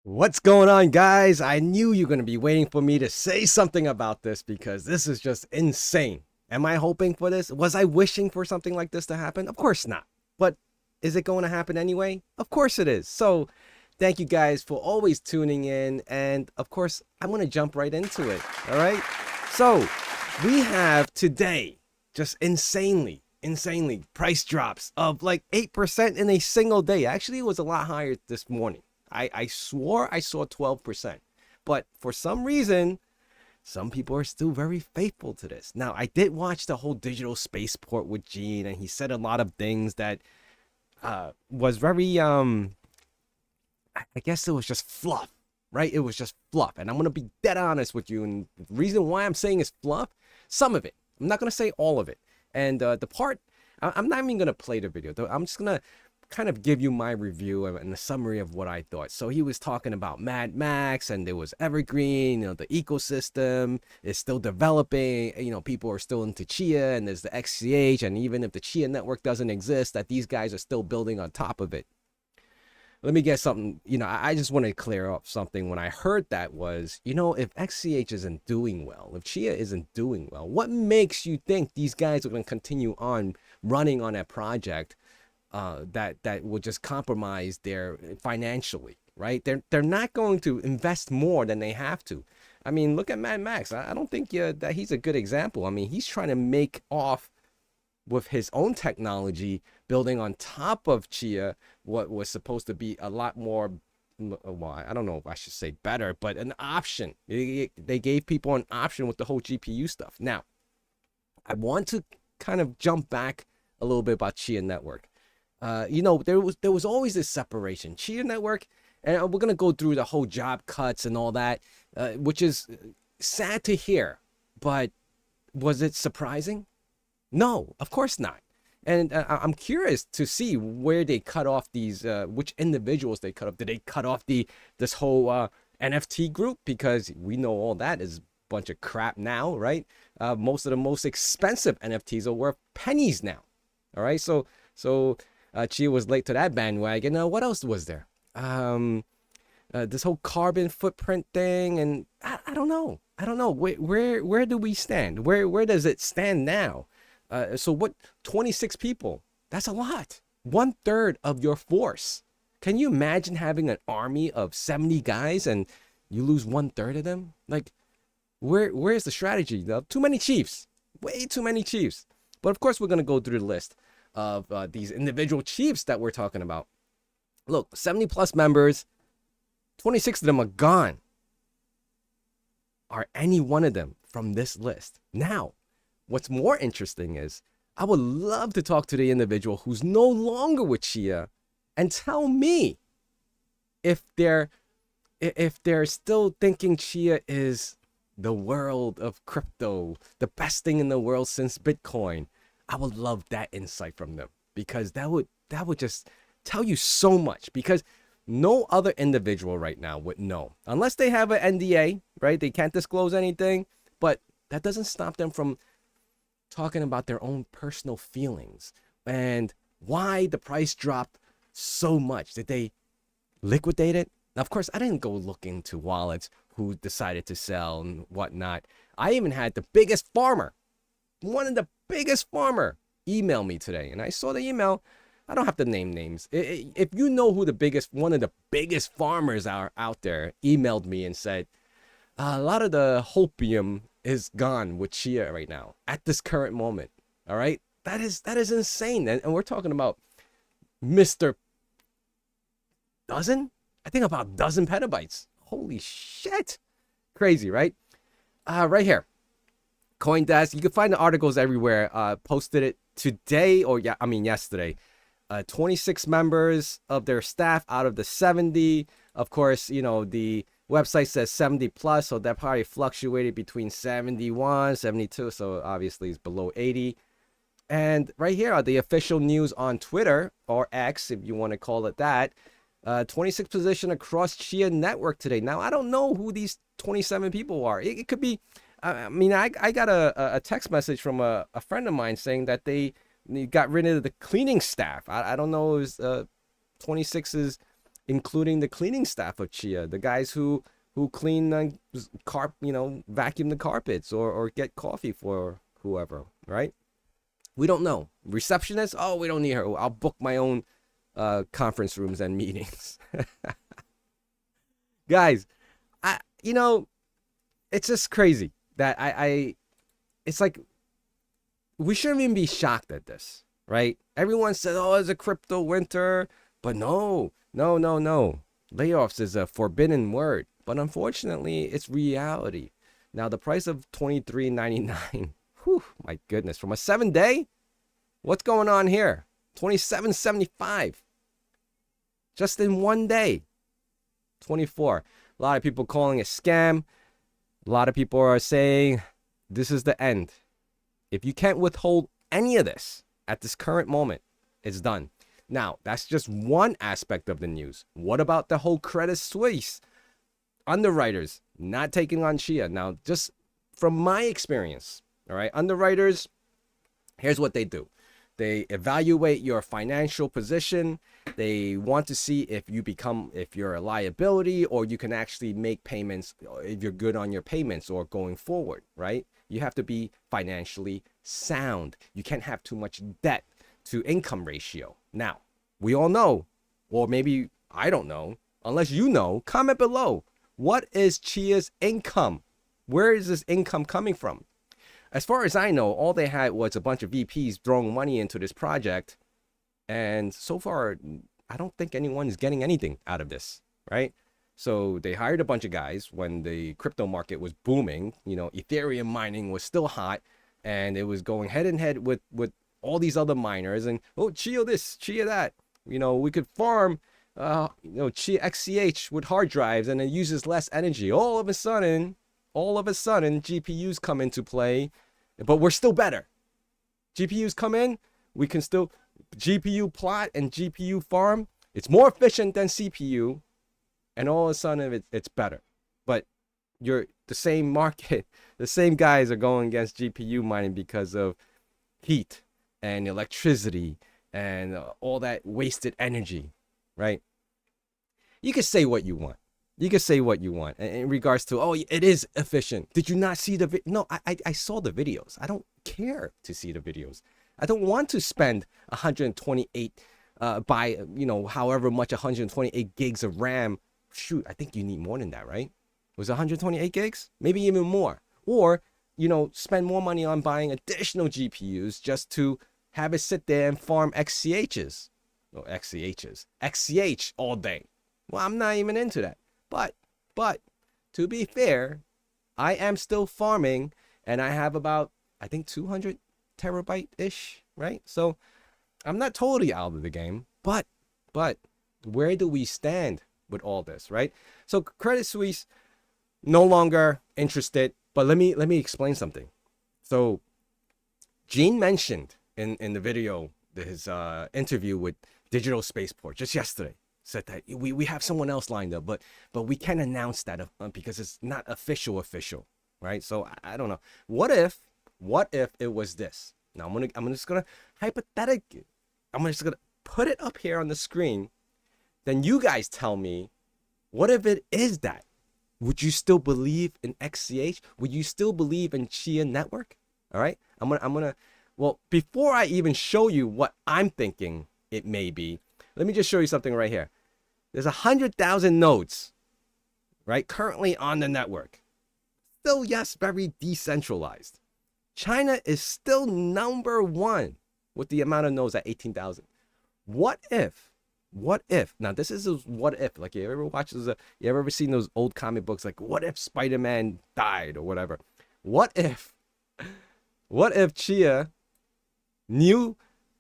What's going on, guys? I knew you were going to be waiting for me to say something about this because this is just insane. Am I hoping for this? Was I wishing for something like this to happen? Of course not. But is it going to happen anyway? Of course it is. So thank you guys for always tuning in. And of course, I'm going to jump right into it. All right. So we have today just insanely price drops of like 8% in a single day. Actually, it was a lot higher this morning. I swore I saw 12%. But for some reason, some people are still very faithful to this. Now, I did watch the whole digital spaceport with Gene, and he said a lot of things that was very, I guess it was just fluff, right? It was just fluff. And I'm going to be dead honest with you. And the reason why I'm saying it's fluff, some of it. I'm not going to say all of it. And the part, I'm not even going to play the video. I'm just going to kind of give you my review and a summary of what I thought. So he was talking about Mad Max, and there was Evergreen, the ecosystem is still developing, people are still into Chia, and there's the XCH, and even if the Chia network doesn't exist, that these guys are still building on top of it. Let me get something, I just want to clear up something. When I heard that was, if XCH isn't doing well, if Chia isn't doing well, what makes you think these guys are going to continue on running on that project that will just compromise their financially, right? They're not going to invest more than they have to. I mean, look at Mad Max. I don't think that he's a good example. I mean, he's trying to make off with his own technology, building on top of Chia, what was supposed to be a lot more, well, I don't know if I should say better, but an option. They gave people an option with the whole GPU stuff. Now, I want to kind of jump back a little bit about Chia Network. There was always this separation. Chia Network, and we're gonna go through the whole job cuts and all that, which is sad to hear. But was it surprising? No, of course not. And I'm curious to see where they cut off these, which individuals they cut off. Did they cut off this whole NFT group? Because we know all that is a bunch of crap now, right? Most of the most expensive NFTs are worth pennies now. All right, so Chia was late to that bandwagon. What else was there? This whole carbon footprint thing, and I don't know. I don't know. Where do we stand? Where does it stand now? So what? 26 people. That's a lot. 1/3 of your force. Can you imagine having an army of 70 guys and you lose 1/3 of them? Like, where's the strategy? Too many chiefs. Way too many chiefs. But of course, we're gonna go through the list of these individual chiefs that we're talking about. Look, 70 plus members, 26 of them are gone. Are any one of them from this list? Now, what's more interesting is I would love to talk to the individual who's no longer with Chia and tell me if they're still thinking Chia is the world of crypto, the best thing in the world since Bitcoin. I would love that insight from them, because that would just tell you so much, because no other individual right now would know, unless they have an NDA, right? They can't disclose anything, but that doesn't stop them from talking about their own personal feelings and why the price dropped so much. Did they liquidate it? Now, of course, I didn't go look into wallets who decided to sell and whatnot. I even had the biggest farmer, one of the biggest farmer, email me today, and I saw the email. I don't have to name names. If you know who one of the biggest farmers are out there, emailed me and said a lot of the hopium is gone with Chia right now at this current moment. All right, that is insane, and we're talking about Mr. Dozen. I think about dozen petabytes. Holy shit, crazy, right? Right here. CoinDesk. You can find the articles everywhere. Posted it today, or yesterday. 26 members of their staff out of the 70. Of course, the website says 70 plus, so that probably fluctuated between 71, 72. So obviously it's below 80. And right here are the official news on Twitter, or X, if you want to call it that. 26 position across Chia network today. Now, I don't know who these 27 people are. It could be. I got a text message from a friend of mine saying that they got rid of the cleaning staff. I don't know, it was 26's including the cleaning staff of Chia, the guys who clean vacuum the carpets or get coffee for whoever, right? We don't know. Receptionist, oh, we don't need her. I'll book my own conference rooms and meetings. Guys, it's just crazy that it's like, we shouldn't even be shocked at this, right? Everyone said, oh, it's a crypto winter, but no. Layoffs is a forbidden word, but unfortunately, it's reality. Now, the price of $23.99, whew, my goodness, from a 7-day, what's going on here? $27.75, just in one day. 24. A lot of people calling it scam. A lot of people are saying this is the end. If you can't withhold any of this at this current moment, it's done. Now, that's just one aspect of the news. What about the whole Credit Suisse underwriters not taking on Chia? Now, just from my experience, all right, underwriters, here's what they do. They evaluate your financial position. They want to see if you're a liability, or you can actually make payments, if you're good on your payments or going forward, right? You have to be financially sound. You can't have too much debt to income ratio. Now, we all know, or maybe I don't know, unless you know, comment below. What is Chia's income? Where is this income coming from? As far as I know, all they had was a bunch of VPs throwing money into this project. And so far, I don't think anyone is getting anything out of this, right? So they hired a bunch of guys when the crypto market was booming. Ethereum mining was still hot, and it was going head in head with all these other miners. And, oh, Chia this, Chia that. We could farm, Chia XCH with hard drives, and it uses less energy. All of a sudden, GPUs come into play, but we're still better. GPUs come in, we can still GPU plot and GPU farm. It's more efficient than CPU, and all of a sudden it's better. But you're the same market, the same guys are going against GPU mining because of heat and electricity and all that wasted energy, right? You can say what you want. In regards to, oh, it is efficient. Did you not see the video? No, I saw the videos. I don't care to see the videos. I don't want to spend 128 however much 128 gigs of RAM. Shoot, I think you need more than that, right? Was it 128 gigs? Maybe even more. Or, spend more money on buying additional GPUs just to have it sit there and farm XCHs. XCH all day. Well, I'm not even into that. But to be fair, I am still farming, and I have about, I think, 200 terabyte-ish, right? So I'm not totally out of the game, but where do we stand with all this, right? So Credit Suisse, no longer interested, but let me explain something. So Gene mentioned in the video, his interview with Digital Spaceport just yesterday, said that we have someone else lined up, but we can't announce that because it's not official, right? So I don't know. What if it was this? Now I'm just gonna hypothetically, I'm just gonna put it up here on the screen. Then you guys tell me, what if it is that? Would you still believe in XCH? Would you still believe in Chia Network? All right, I'm gonna. Well, before I even show you what I'm thinking it may be, let me just show you something right here. There's 100,000 nodes, right, currently on the network. Still, yes, very decentralized. China is still number one with the amount of nodes at 18,000. What if? Now, this is a what if. Like, you ever seen those old comic books, like, what if Spider-Man died or whatever? What if Chia new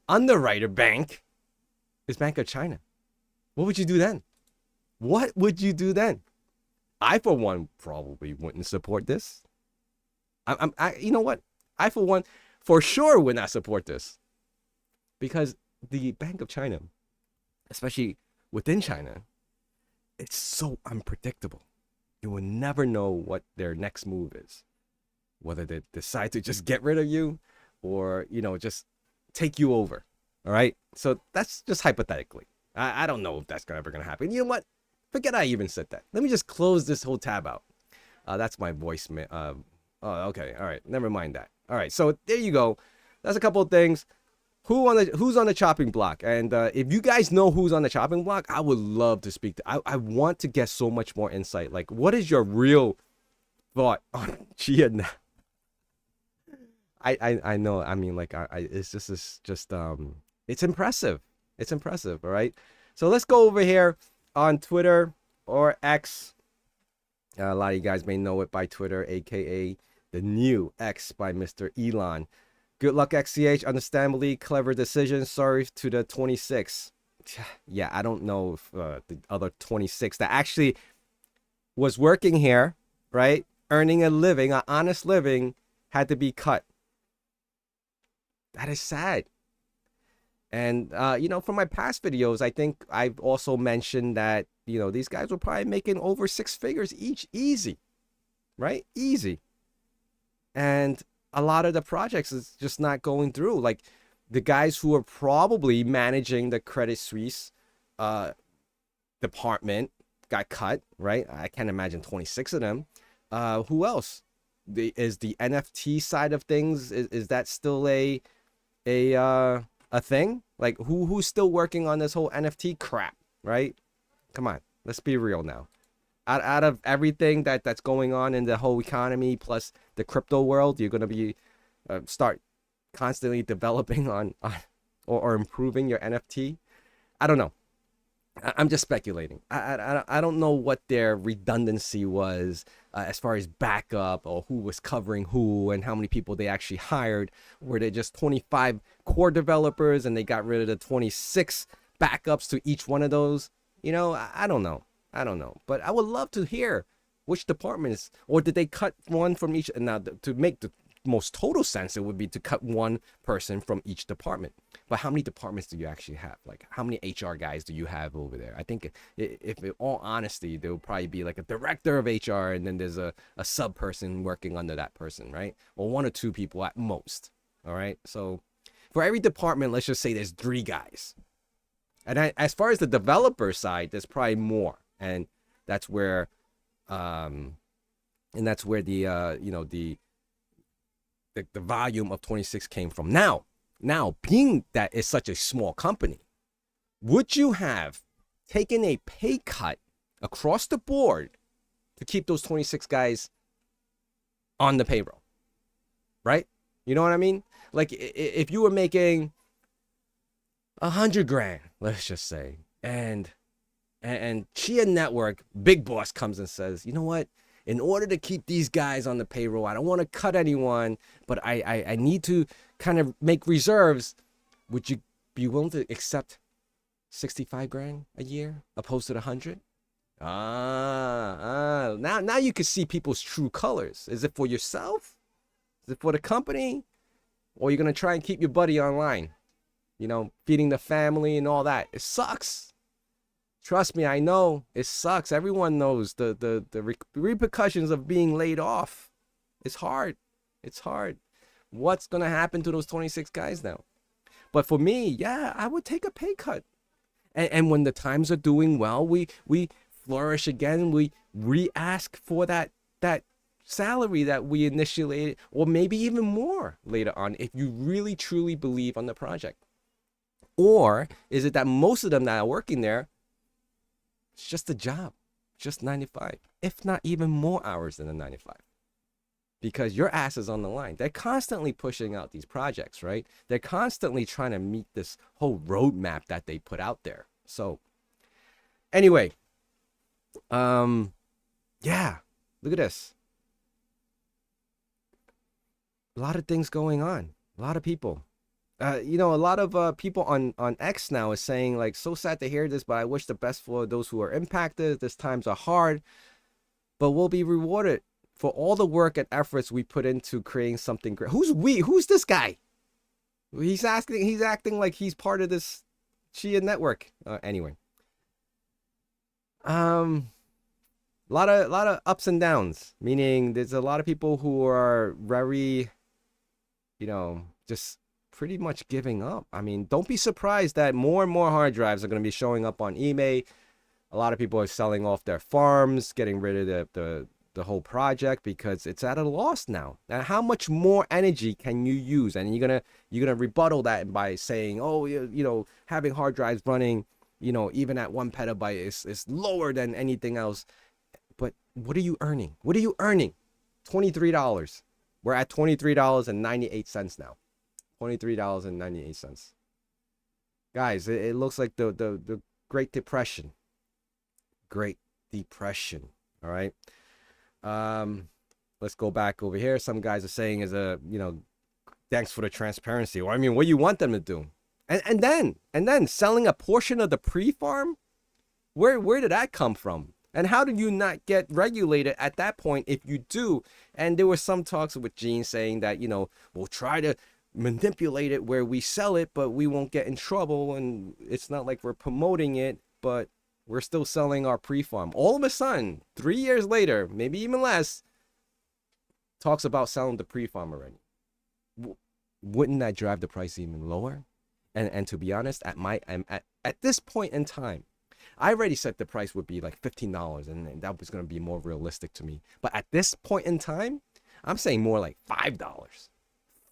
underwriter bank is Bank of China? What would you do then? I, for one, probably wouldn't support this. You know what? I, for one, for sure would not support this. Because the Bank of China, especially within China, it's so unpredictable. You will never know what their next move is. Whether they decide to just get rid of you or, just take you over. All right? So that's just hypothetically. I don't know if that's ever gonna happen. You know what? Forget I even said that. Let me just close this whole tab out. That's my voice. Oh, okay. All right. Never mind that. All right. So there you go. That's a couple of things. Who's on the chopping block? And if you guys know who's on the chopping block, I would love to speak to. I want to get so much more insight. Like, what is your real thought on Chia now? I know. I mean, like, it's just it's impressive. It's impressive. All right. So let's go over here on Twitter or X. A lot of you guys may know it by Twitter, aka the new X by Mr. Elon. Good luck, XCH. Understandably clever decision. Sorry to the 26. Yeah, I don't know if the other 26 that actually was working here, right? Earning a living, an honest living, had to be cut. That is sad. And, you know, from my past videos, I think I've also mentioned that, you know, these guys were probably making over 6 figures each. Easy, right? Easy. And a lot of the projects is just not going through. Like the guys who are probably managing the Credit Suisse department got cut, right? I can't imagine 26 of them. Who else? Is the NFT side of things, is that still a thing? Like who's still working on this whole NFT crap, right? Come on, let's be real now. Out of everything that's going on in the whole economy plus the crypto world, you're gonna be start constantly developing on or improving your NFT. I don't know. I'm just speculating. I don't know what their redundancy was as far as backup or who was covering who and how many people they actually hired. Were they just 25 core developers and they got rid of the 26 backups to each one of those? You know, I don't know. I don't know. But I would love to hear which departments, or did they cut one from each? Now, to make the most total sense, it would be to cut one person from each department. But how many departments do you actually have? Like, how many HR guys do you have over there? I think if in all honesty, there will probably be like a director of HR and then there's a sub person working under that person, right? Or 1 or 2 people at most. All right. So for every department, let's just say there's 3 guys. And as far as the developer side, there's probably more. And that's where the you know, the volume of 26 came from. Now being that it's such a small company, would you have taken a pay cut across the board to keep those 26 guys on the payroll? Right? You know what I mean? Like if you were making 100 grand, let's just say, and Chia Network, big boss, comes and says, you know what? In order to keep these guys on the payroll, I don't want to cut anyone, but I need to kind of make reserves. Would you be willing to accept 65 grand a year opposed to the 100? Now you can see people's true colors. Is it for yourself? Is it for the company? Or you're going to try and keep your buddy online? You know, feeding the family and all that. It sucks. Trust me, I know it sucks. Everyone knows the repercussions of being laid off. It's hard. It's hard. What's going to happen to those 26 guys now? But for me, yeah, I would take a pay cut. And when the times are doing well, we flourish again. We re-ask for that salary that we initiated, or maybe even more later on, if you really truly believe on the project. Or is it that most of them that are working there, it's just a job, just 95, if not even more hours than the 95, because your ass is on the line. They're constantly pushing out these projects, right? They're constantly trying to meet this whole roadmap that they put out there. So anyway, yeah, look at this. A lot of things going on. A lot of people. You know, a lot of people on X now is saying, like, so sad to hear this, but I wish the best for those who are impacted. These times are hard, but we'll be rewarded for all the work and efforts we put into creating something great. Who's we? Who's this guy? He's acting like he's part of this Chia network. Anyway, a lot of ups and downs. Meaning, there's a lot of people who are very, you know, just pretty much giving up. I mean, don't be surprised that more and more hard drives are going to be showing up on eBay. A lot of people are selling off their farms, getting rid of the whole project because it's at a loss now. Now, how much more energy can you use? And you're gonna rebuttal that by saying, oh, you know, having hard drives running, you know, even at 1 petabyte is lower than anything else. But what are you earning? What are you earning? $23. We're at $23.98 now. $23.98. Guys, it looks like the Great Depression. Great Depression. All right. Let's go back over here. Some guys are saying is you know, thanks for the transparency. Well, I mean, what do you want them to do? And then selling a portion of the pre-farm? Where did that come from? And how did you not get regulated at that point if you do? And there were some talks with Gene saying that, you know, we'll try to manipulate it where we sell it, but we won't get in trouble. And it's not like we're promoting it, but we're still selling our pre-farm. All of a sudden, 3 years later, maybe even less, talks about selling the pre-farm already. Wouldn't that drive the price even lower? And to be honest, at this point in time, I already said the price would be like $15, and that was going to be more realistic to me. But at this point in time, I'm saying more like $5.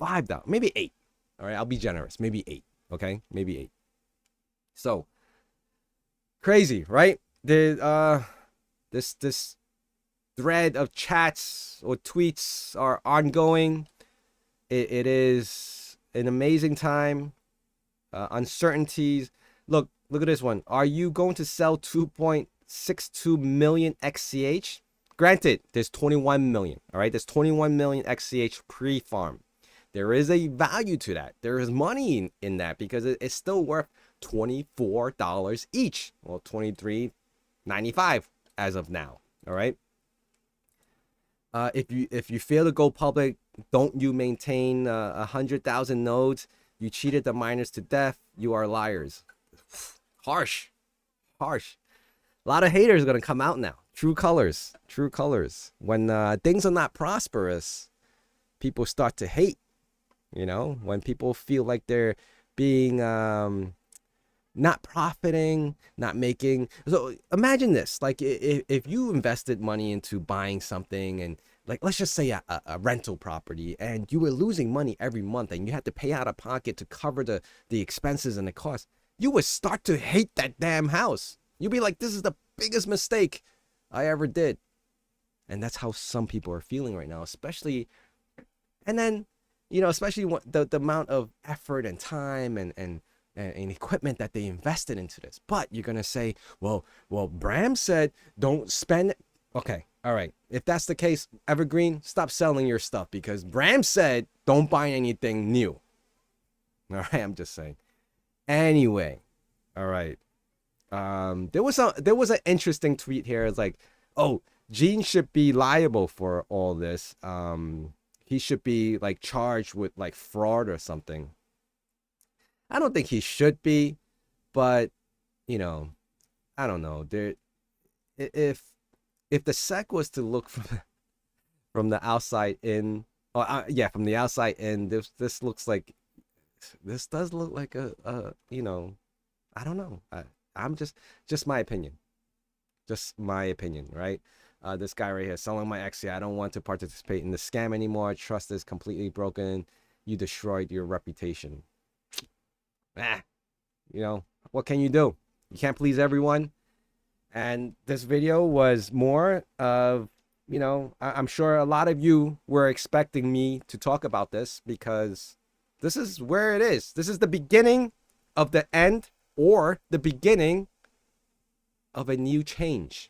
$5, maybe $8. All right, I'll be generous. Maybe $8. Okay, maybe $8. So crazy, right? This thread of chats or tweets are ongoing. It is an amazing time. Uncertainties. Look at this one. Are you going to sell 2.62 million XCH? Granted, there's 21 million. All right, there's 21 million XCH pre-farm. There is a value to that. There is money in that because it's still worth $24 each. Well, $23.95 as of now. All right. If you fail to go public, don't you maintain 100,000 nodes? You cheated the miners to death. You are liars. Harsh. A lot of haters are going to come out now. True colors. When things are not prosperous, people start to hate. You know, when people feel like they're being not profiting, not making. So imagine this. Like if you invested money into buying something and like, let's just say a rental property, and you were losing money every month and you had to pay out of pocket to cover the expenses and the costs, you would start to hate that damn house. You'd be like, this is the biggest mistake I ever did. And that's how some people are feeling right now, especially. And then, you know, especially the amount of effort and time and equipment that they invested into this. But you're going to say, well, Bram said don't spend. Okay. All right. If that's the case, Evergreen, stop selling your stuff because Bram said don't buy anything new. All right. I'm just saying. Anyway. All right. There was an interesting tweet here. It's like, oh, Gene should be liable for all this. He should be like charged with like fraud or something. I don't think he should be, but you know, I don't know. If the SEC was to look from the outside in, from the outside in, this looks like, this does look like a you know, I don't know. I'm just my opinion, right? This guy right here selling my XC. I don't want to participate in the scam anymore. Trust is completely broken. You destroyed your reputation. You know, what can you do? You can't please everyone. And this video was more of, you know, I'm sure a lot of you were expecting me to talk about this because this is where it is. This is the beginning of the end or the beginning of a new change.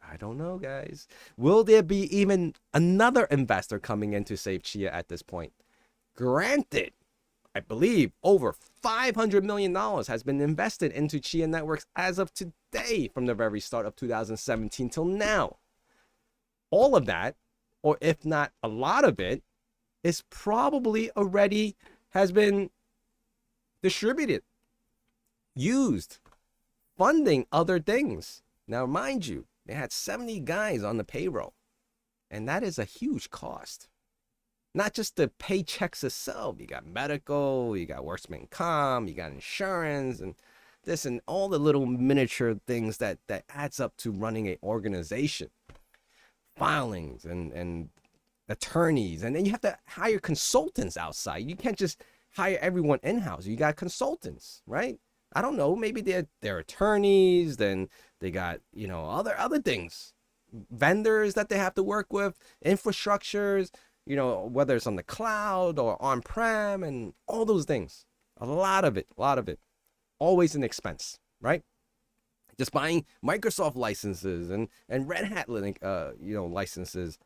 I don't know, guys. Will there be even another investor coming in to save Chia at this point? Granted, I believe over $500 million has been invested into Chia Networks as of today from the very start of 2017 till now. All of that, or if not a lot of it, is probably already has been distributed, used, funding other things. Now, mind you, they had 70 guys on the payroll, and that is a huge cost. Not just the paychecks itself. You got medical, you got workman comp, you got insurance, and this and all the little miniature things that adds up to running an organization. Filings and attorneys, and then you have to hire consultants outside. You can't just hire everyone in-house. You got consultants, right? I don't know, maybe they're attorneys, then they got, you know, other things, vendors that they have to work with, infrastructures, you know, whether it's on the cloud or on-prem, and all those things. A lot of it, always an expense, right? Just buying Microsoft licenses and Red Hat licenses.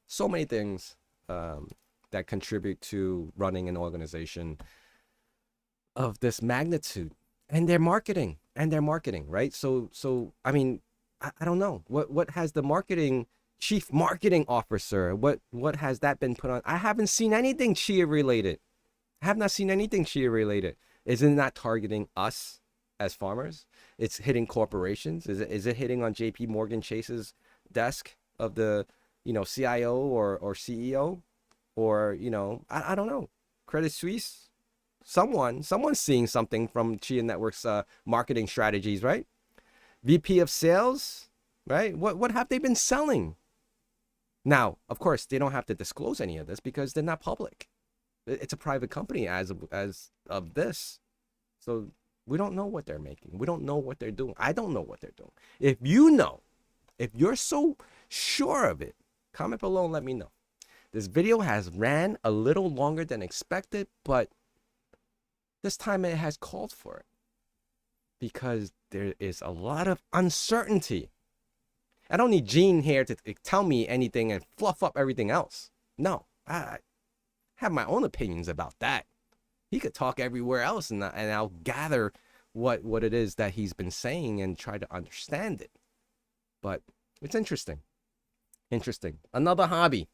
So many things that contribute to running an organization of this magnitude. And their marketing, right? So I mean, I don't know. What has the chief marketing officer, what has that been put on? I haven't seen anything Chia related. I have not seen anything Chia related. Is it not targeting us as farmers? It's hitting corporations. Is it hitting on JP Morgan Chase's desk of the, you know, CIO or CEO, or, you know, I don't know, Credit Suisse? Someone's seeing something from Chia Network's marketing strategies, right? VP of sales, right? What have they been selling? Now, of course, they don't have to disclose any of this because they're not public. It's a private company as of this. So we don't know what they're making. We don't know what they're doing. I don't know what they're doing. If you know, if you're so sure of it, comment below and let me know. This video has ran a little longer than expected, but this time it has called for it because there is a lot of uncertainty. I don't need Gene here to tell me anything and fluff up everything else. No, I have my own opinions about that. He could talk everywhere else, and I'll gather what it is that he's been saying and try to understand it. But it's interesting. Another hobby.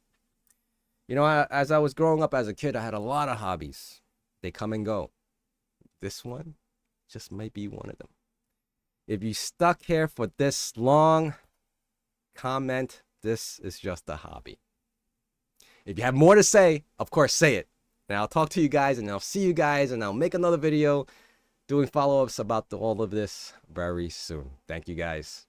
You know, as I was growing up as a kid, I had a lot of hobbies. They come and go. This one just might be one of them. If you stuck here for this long, comment, this is just a hobby. If you have more to say, of course, say it. And I'll talk to you guys, and I'll see you guys, and I'll make another video doing follow-ups about all of this very soon. Thank you, guys.